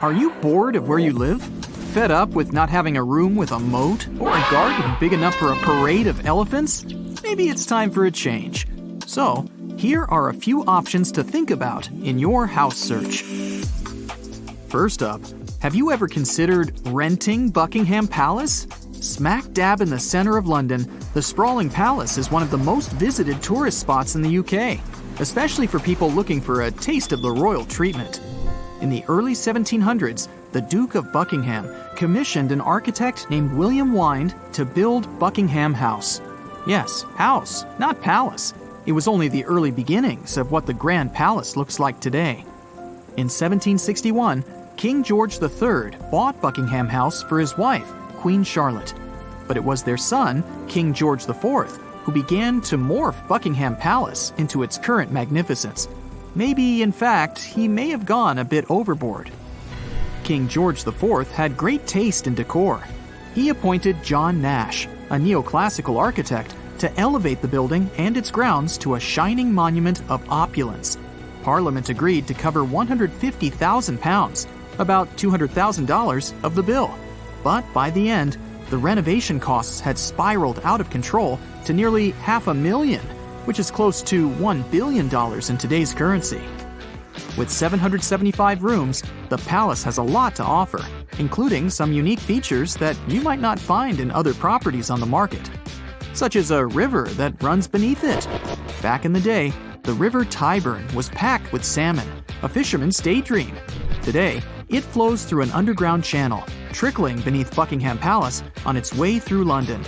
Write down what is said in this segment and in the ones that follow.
Are you bored of where you live? Fed up with not having a room with a moat or a garden big enough for a parade of elephants? Maybe it's time for a change. So, here are a few options to think about in your house search. First up, have you ever considered renting Buckingham Palace? Smack dab in the center of London, the sprawling palace is one of the most visited tourist spots in the UK, especially for people looking for a taste of the royal treatment. In the early 1700s, the Duke of Buckingham commissioned an architect named William Wind to build Buckingham House. Yes, house, not palace. It was only the early beginnings of what the Grand Palace looks like today. In 1761, King George III bought Buckingham House for his wife, Queen Charlotte. But it was their son, King George IV, who began to morph Buckingham Palace into its current magnificence. Maybe, in fact, he may have gone a bit overboard. King George IV had great taste in decor. He appointed John Nash, a neoclassical architect, to elevate the building and its grounds to a shining monument of opulence. Parliament agreed to cover £150,000, about $200,000 of the bill. But by the end, the renovation costs had spiraled out of control to nearly $500,000, which is close to $1 billion in today's currency. With 775 rooms, the palace has a lot to offer, including some unique features that you might not find in other properties on the market, such as a river that runs beneath it. Back in the day, the river Tyburn was packed with salmon, a fisherman's daydream. Today, it flows through an underground channel, trickling beneath Buckingham Palace on its way through London.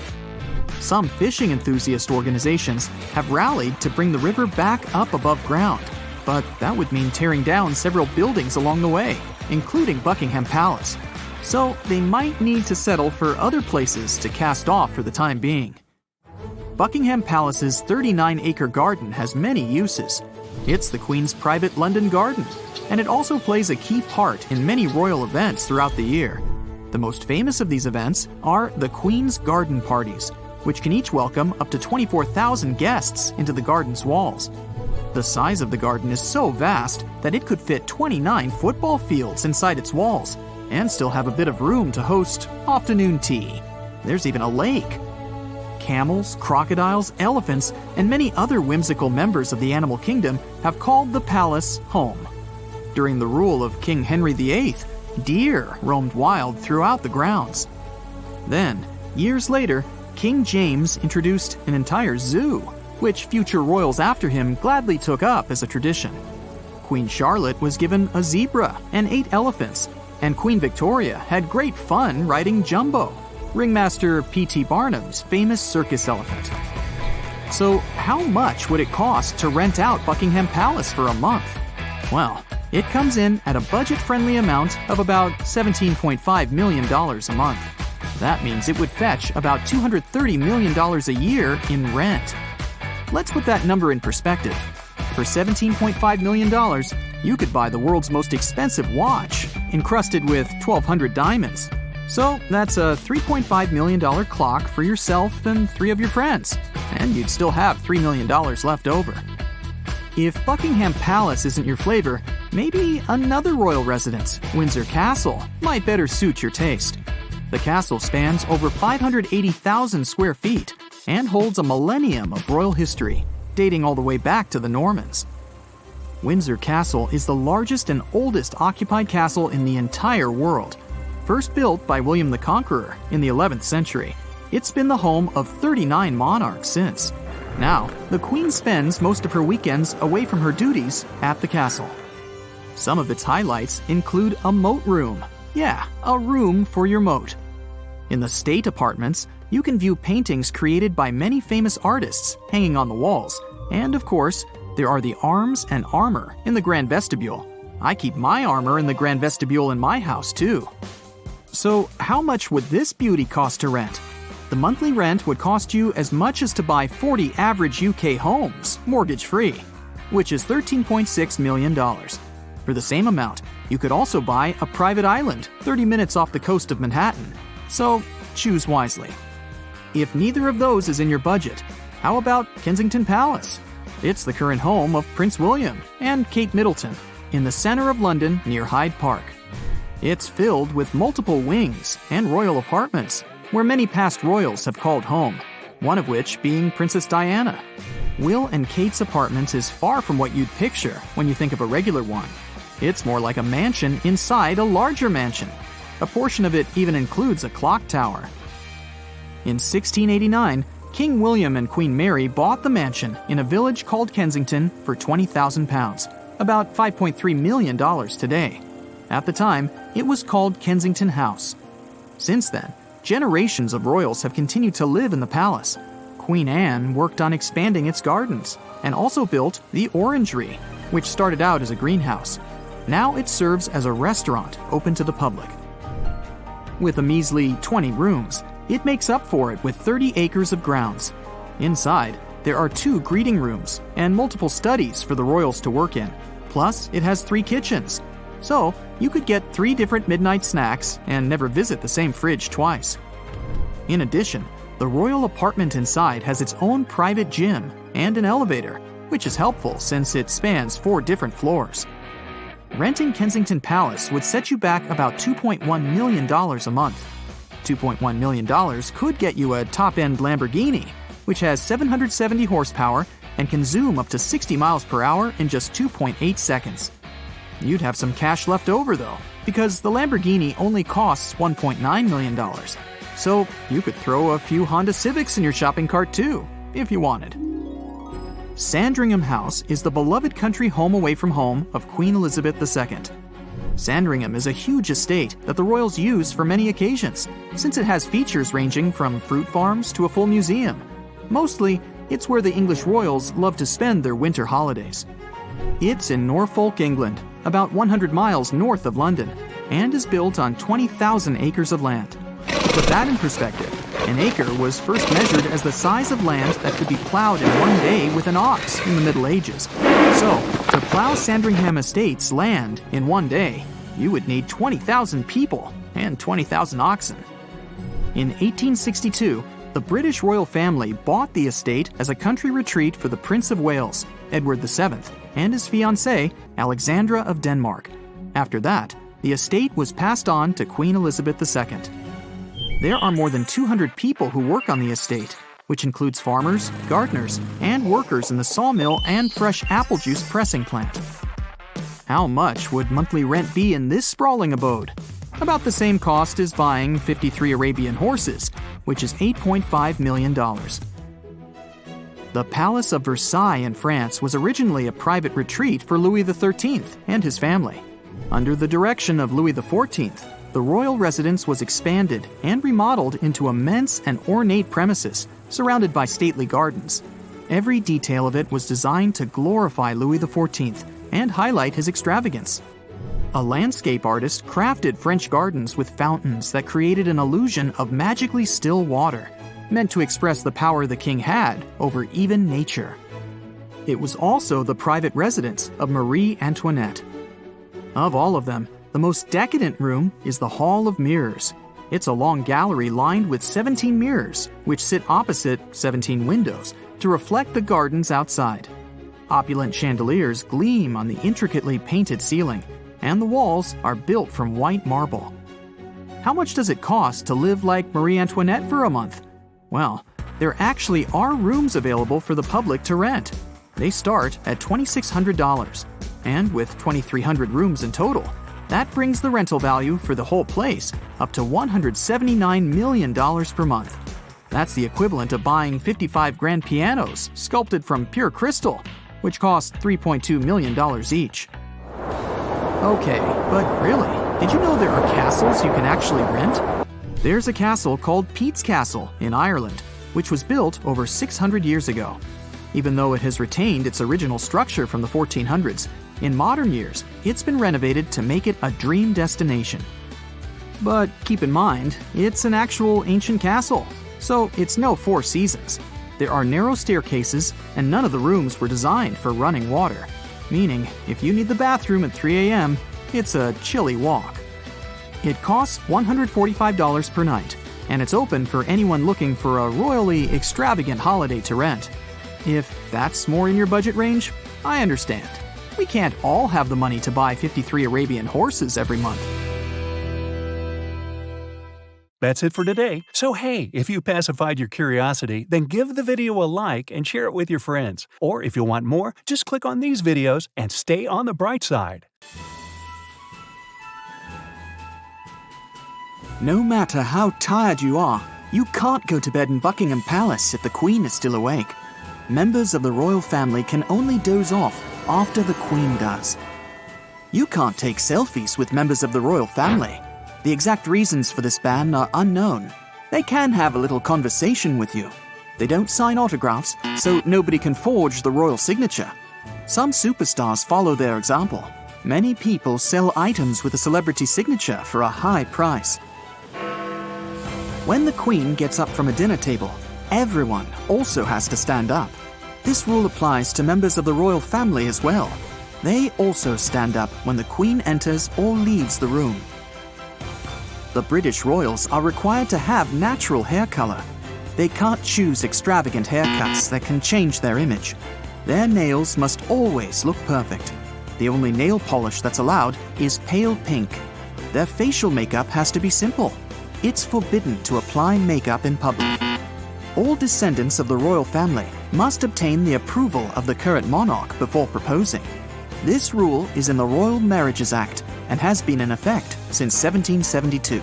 Some fishing enthusiast organizations have rallied to bring the river back up above ground, but that would mean tearing down several buildings along the way, including Buckingham Palace. So they might need to settle for other places to cast off for the time being. Buckingham Palace's 39-acre garden has many uses. It's the Queen's private London garden, and it also plays a key part in many royal events throughout the year. The most famous of these events are the Queen's Garden Parties, which can each welcome up to 24,000 guests into the garden's walls. The size of the garden is so vast that it could fit 29 football fields inside its walls, and still have a bit of room to host afternoon tea. There's even a lake. Camels, crocodiles, elephants, and many other whimsical members of the animal kingdom have called the palace home. During the rule of King Henry VIII, deer roamed wild throughout the grounds. Then, years later, King James introduced an entire zoo, which future royals after him gladly took up as a tradition. Queen Charlotte was given a zebra and 8 elephants, and Queen Victoria had great fun riding Jumbo, ringmaster P.T. Barnum's famous circus elephant. So how much would it cost to rent out Buckingham Palace for a month? Well, it comes in at a budget-friendly amount of about $17.5 million a month. That means it would fetch about $230 million a year in rent. Let's put that number in perspective. For $17.5 million, you could buy the world's most expensive watch, encrusted with 1,200 diamonds. So that's a $3.5 million clock for yourself and 3 of your friends, and you'd still have $3 million left over. If Buckingham Palace isn't your flavor, maybe another royal residence, Windsor Castle, might better suit your taste. The castle spans over 580,000 square feet and holds a millennium of royal history, dating all the way back to the Normans. Windsor Castle is the largest and oldest occupied castle in the entire world. First built by William the Conqueror in the 11th century, it's been the home of 39 monarchs since. Now, the Queen spends most of her weekends away from her duties at the castle. Some of its highlights include a moat room. Yeah, a room for your moat. In the state apartments, you can view paintings created by many famous artists hanging on the walls. And of course, there are the arms and armor in the grand vestibule. I keep my armor in the grand vestibule in my house too. So how much would this beauty cost to rent? The monthly rent would cost you as much as to buy 40 average UK homes, mortgage-free, which is $13.6 million. For the same amount, you could also buy a private island 30 minutes off the coast of Manhattan. So choose wisely. If neither of those is in your budget, how about Kensington Palace? It's the current home of Prince William and Kate Middleton in the center of London near Hyde Park. It's filled with multiple wings and royal apartments, where many past royals have called home, one of which being Princess Diana. Will and Kate's apartments is far from what you'd picture when you think of a regular one. It's more like a mansion inside a larger mansion. A portion of it even includes a clock tower. In 1689, King William and Queen Mary bought the mansion in a village called Kensington for £20,000, about $5.3 million today. At the time, it was called Kensington House. Since then, generations of royals have continued to live in the palace. Queen Anne worked on expanding its gardens and also built the Orangery, which started out as a greenhouse. Now it serves as a restaurant open to the public. With a measly 20 rooms, it makes up for it with 30 acres of grounds. Inside, there are 2 greeting rooms and multiple studies for the royals to work in. Plus, it has 3 kitchens. So, you could get 3 different midnight snacks and never visit the same fridge twice. In addition, the royal apartment inside has its own private gym and an elevator, which is helpful since it spans 4 different floors. Renting Kensington Palace would set you back about $2.1 million a month. $2.1 million could get you a top-end Lamborghini, which has 770 horsepower and can zoom up to 60 miles per hour in just 2.8 seconds. You'd have some cash left over, though, because the Lamborghini only costs $1.9 million. So you could throw a few Honda Civics in your shopping cart, too, if you wanted. Sandringham House is the beloved country home away from home of Queen Elizabeth II. Sandringham is a huge estate that the royals use for many occasions, since it has features ranging from fruit farms to a full museum. Mostly, it's where the English royals love to spend their winter holidays. It's in Norfolk, England, about 100 miles north of London, and is built on 20,000 acres of land. To put that in perspective, an acre was first measured as the size of land that could be plowed in one day with an ox in the Middle Ages. So, to plow Sandringham Estate's land in one day, you would need 20,000 people and 20,000 oxen. In 1862, the British royal family bought the estate as a country retreat for the Prince of Wales, Edward VII, and his fiancée, Alexandra of Denmark. After that, the estate was passed on to Queen Elizabeth II. There are more than 200 people who work on the estate, which includes farmers, gardeners, and workers in the sawmill and fresh apple juice pressing plant. How much would monthly rent be in this sprawling abode? About the same cost as buying 53 Arabian horses, which is $8.5 million. The Palace of Versailles in France was originally a private retreat for Louis XIII and his family. Under the direction of Louis XIV, the royal residence was expanded and remodeled into immense and ornate premises surrounded by stately gardens. Every detail of it was designed to glorify Louis XIV and highlight his extravagance. A landscape artist crafted French gardens with fountains that created an illusion of magically still water, meant to express the power the king had over even nature. It was also the private residence of Marie Antoinette. Of all of them, the most decadent room is the Hall of Mirrors. It's a long gallery lined with 17 mirrors, which sit opposite 17 windows to reflect the gardens outside. Opulent chandeliers gleam on the intricately painted ceiling, and the walls are built from white marble. How much does it cost to live like Marie Antoinette for a month? Well, there actually are rooms available for the public to rent. They start at $2,600, and with 2,300 rooms in total, that brings the rental value for the whole place up to $179 million per month. That's the equivalent of buying 55 grand pianos sculpted from pure crystal, which cost $3.2 million each. Okay, but really, did you know there are castles you can actually rent? There's a castle called Pete's Castle in Ireland, which was built over 600 years ago. Even though it has retained its original structure from the 1400s, in modern years, it's been renovated to make it a dream destination. But keep in mind, it's an actual ancient castle, so it's no Four Seasons. There are narrow staircases, and none of the rooms were designed for running water, meaning if you need the bathroom at 3 a.m., it's a chilly walk. It costs $145 per night, and it's open for anyone looking for a royally extravagant holiday to rent. If that's more in your budget range, I understand. We can't all have the money to buy 53 Arabian horses every month. That's it for today. So hey, if you pacified your curiosity, then give the video a like and share it with your friends. Or if you want more, just click on these videos and stay on the bright side. No matter how tired you are, you can't go to bed in Buckingham Palace if the Queen is still awake. Members of the royal family can only doze off after the Queen does. You can't take selfies with members of the royal family. The exact reasons for this ban are unknown. They can have a little conversation with you. They don't sign autographs, so nobody can forge the royal signature. Some superstars follow their example. Many people sell items with a celebrity signature for a high price. When the Queen gets up from a dinner table, everyone also has to stand up. This rule applies to members of the royal family as well. They also stand up when the Queen enters or leaves the room. The British royals are required to have natural hair color. They can't choose extravagant haircuts that can change their image. Their nails must always look perfect. The only nail polish that's allowed is pale pink. Their facial makeup has to be simple. It's forbidden to apply makeup in public. All descendants of the royal family must obtain the approval of the current monarch before proposing. This rule is in the Royal Marriages Act and has been in effect since 1772.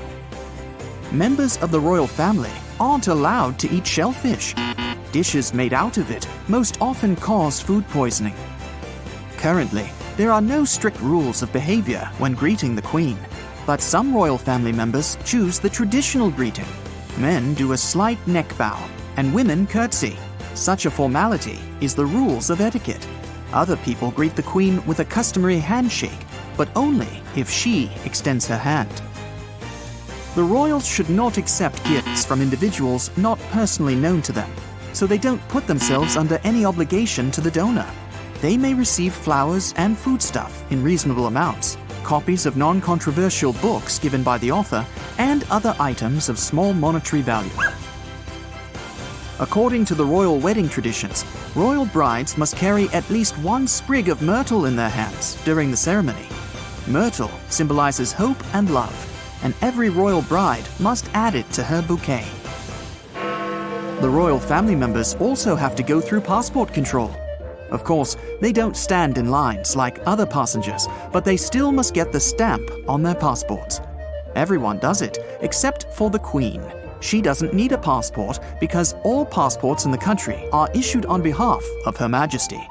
Members of the royal family aren't allowed to eat shellfish. Dishes made out of it most often cause food poisoning. Currently, there are no strict rules of behavior when greeting the Queen, but some royal family members choose the traditional greeting. Men do a slight neck bow, and women curtsy. Such a formality is the rules of etiquette. Other people greet the Queen with a customary handshake, but only if she extends her hand. The royals should not accept gifts from individuals not personally known to them, so they don't put themselves under any obligation to the donor. They may receive flowers and foodstuff in reasonable amounts, copies of non-controversial books given by the author, and other items of small monetary value. According to the royal wedding traditions, royal brides must carry at least one sprig of myrtle in their hands during the ceremony. Myrtle symbolizes hope and love, and every royal bride must add it to her bouquet. The royal family members also have to go through passport control. Of course, they don't stand in lines like other passengers, but they still must get the stamp on their passports. Everyone does it, except for the Queen. She doesn't need a passport because all passports in the country are issued on behalf of Her Majesty.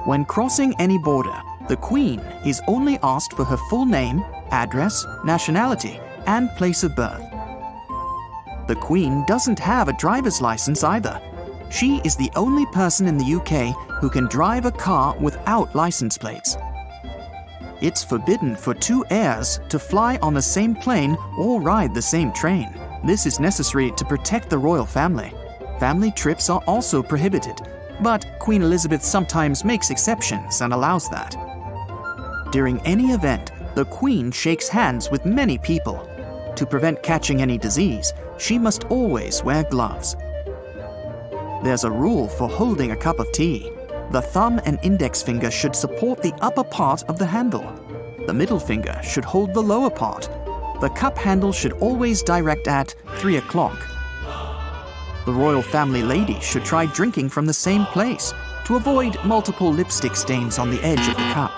When crossing any border, the Queen is only asked for her full name, address, nationality, and place of birth. The Queen doesn't have a driver's license either. She is the only person in the UK who can drive a car without license plates. It's forbidden for two heirs to fly on the same plane or ride the same train. This is necessary to protect the royal family. Family trips are also prohibited, but Queen Elizabeth sometimes makes exceptions and allows that. During any event, the Queen shakes hands with many people. To prevent catching any disease, she must always wear gloves. There's a rule for holding a cup of tea. The thumb and index finger should support the upper part of the handle. The middle finger should hold the lower part. The cup handle should always direct at 3 o'clock. The royal family lady should try drinking from the same place to avoid multiple lipstick stains on the edge of the cup.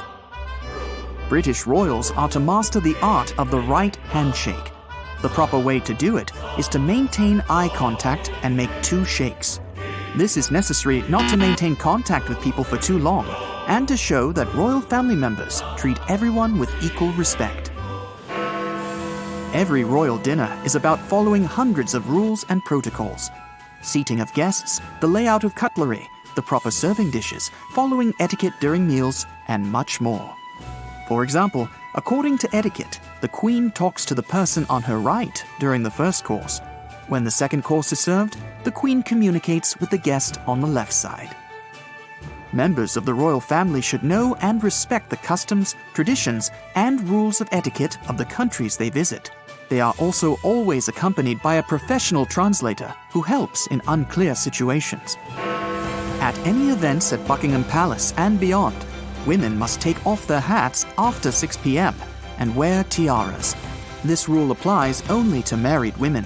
British royals are to master the art of the right handshake. The proper way to do it is to maintain eye contact and make 2 shakes. This is necessary not to maintain contact with people for too long and to show that royal family members treat everyone with equal respect. Every royal dinner is about following hundreds of rules and protocols. Seating of guests, the layout of cutlery, the proper serving dishes, following etiquette during meals, and much more. For example, according to etiquette, the Queen talks to the person on her right during the first course. When the second course is served, the Queen communicates with the guest on the left side. Members of the royal family should know and respect the customs, traditions, and rules of etiquette of the countries they visit. They are also always accompanied by a professional translator who helps in unclear situations. At any events at Buckingham Palace and beyond, women must take off their hats after 6 p.m. and wear tiaras. This rule applies only to married women.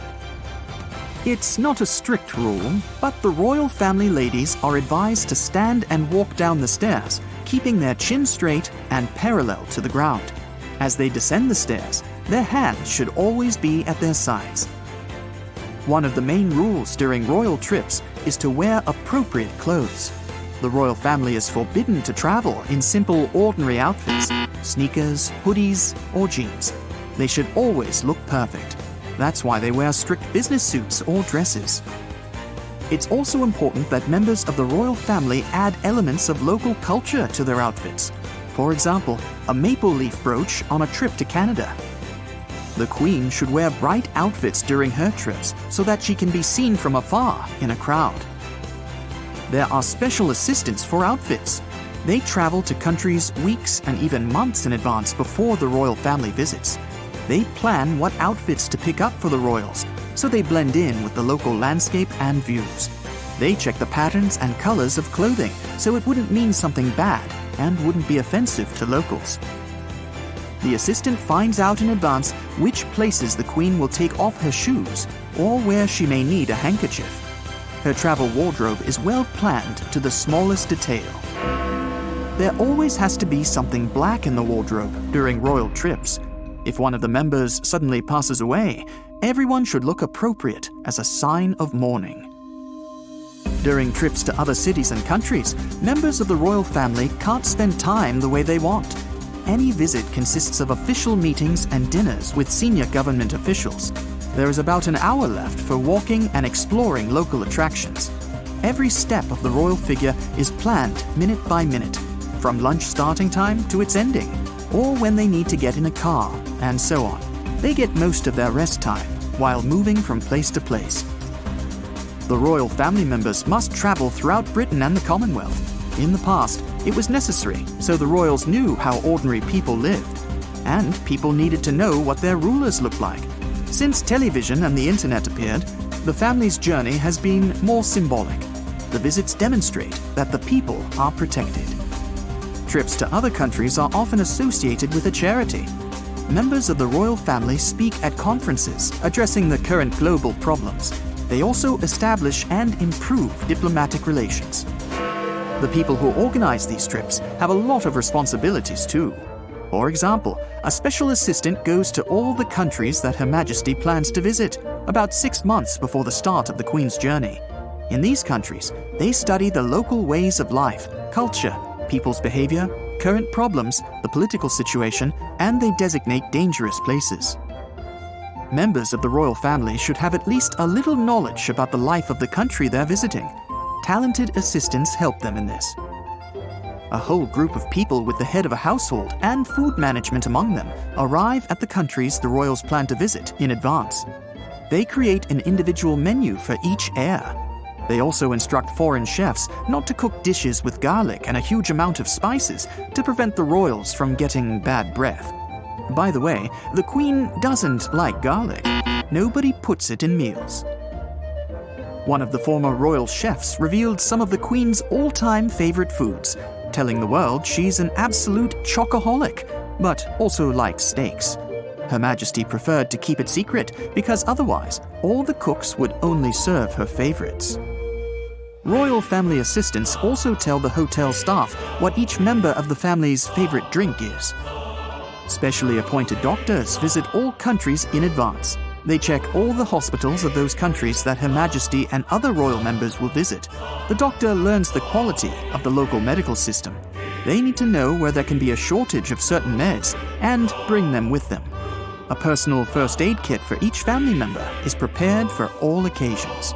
It's not a strict rule, but the royal family ladies are advised to stand and walk down the stairs, keeping their chin straight and parallel to the ground. As they descend the stairs, their hands should always be at their sides. One of the main rules during royal trips is to wear appropriate clothes. The royal family is forbidden to travel in simple, ordinary outfits, sneakers, hoodies, or jeans. They should always look perfect. That's why they wear strict business suits or dresses. It's also important that members of the royal family add elements of local culture to their outfits. For example, a maple leaf brooch on a trip to Canada. The Queen should wear bright outfits during her trips so that she can be seen from afar in a crowd. There are special assistants for outfits. They travel to countries weeks and even months in advance before the royal family visits. They plan what outfits to pick up for the royals, so they blend in with the local landscape and views. They check the patterns and colors of clothing so it wouldn't mean something bad and wouldn't be offensive to locals. The assistant finds out in advance which places the Queen will take off her shoes or where she may need a handkerchief. Her travel wardrobe is well planned to the smallest detail. There always has to be something black in the wardrobe during royal trips. If one of the members suddenly passes away, everyone should look appropriate as a sign of mourning. During trips to other cities and countries, members of the royal family can't spend time the way they want. Any visit consists of official meetings and dinners with senior government officials. There is about an hour left for walking and exploring local attractions. Every step of the royal figure is planned minute by minute, from lunch starting time to its ending, or when they need to get in a car, and so on. They get most of their rest time while moving from place to place. The royal family members must travel throughout Britain and the Commonwealth. In the past, it was necessary so the royals knew how ordinary people lived, and people needed to know what their rulers looked like. Since television and the internet appeared, the family's journey has been more symbolic. The visits demonstrate that the people are protected. Trips to other countries are often associated with a charity. Members of the royal family speak at conferences addressing the current global problems. They also establish and improve diplomatic relations. The people who organize these trips have a lot of responsibilities too. For example, a special assistant goes to all the countries that Her Majesty plans to visit, about 6 months before the start of the Queen's journey. In these countries, they study the local ways of life, culture, people's behavior, current problems, the political situation, and they designate dangerous places. Members of the royal family should have at least a little knowledge about the life of the country they're visiting. Talented assistants help them in this. A whole group of people with the head of a household and food management among them arrive at the countries the royals plan to visit in advance. They create an individual menu for each heir. They also instruct foreign chefs not to cook dishes with garlic and a huge amount of spices to prevent the royals from getting bad breath. By the way, the Queen doesn't like garlic. Nobody puts it in meals. One of the former royal chefs revealed some of the Queen's all-time favorite foods, telling the world she's an absolute chocoholic, but also likes steaks. Her Majesty preferred to keep it secret because otherwise all the cooks would only serve her favorites. Royal family assistants also tell the hotel staff what each member of the family's favorite drink is. Specially appointed doctors visit all countries in advance. They check all the hospitals of those countries that Her Majesty and other royal members will visit. The doctor learns the quality of the local medical system. They need to know where there can be a shortage of certain meds and bring them with them. A personal first aid kit for each family member is prepared for all occasions.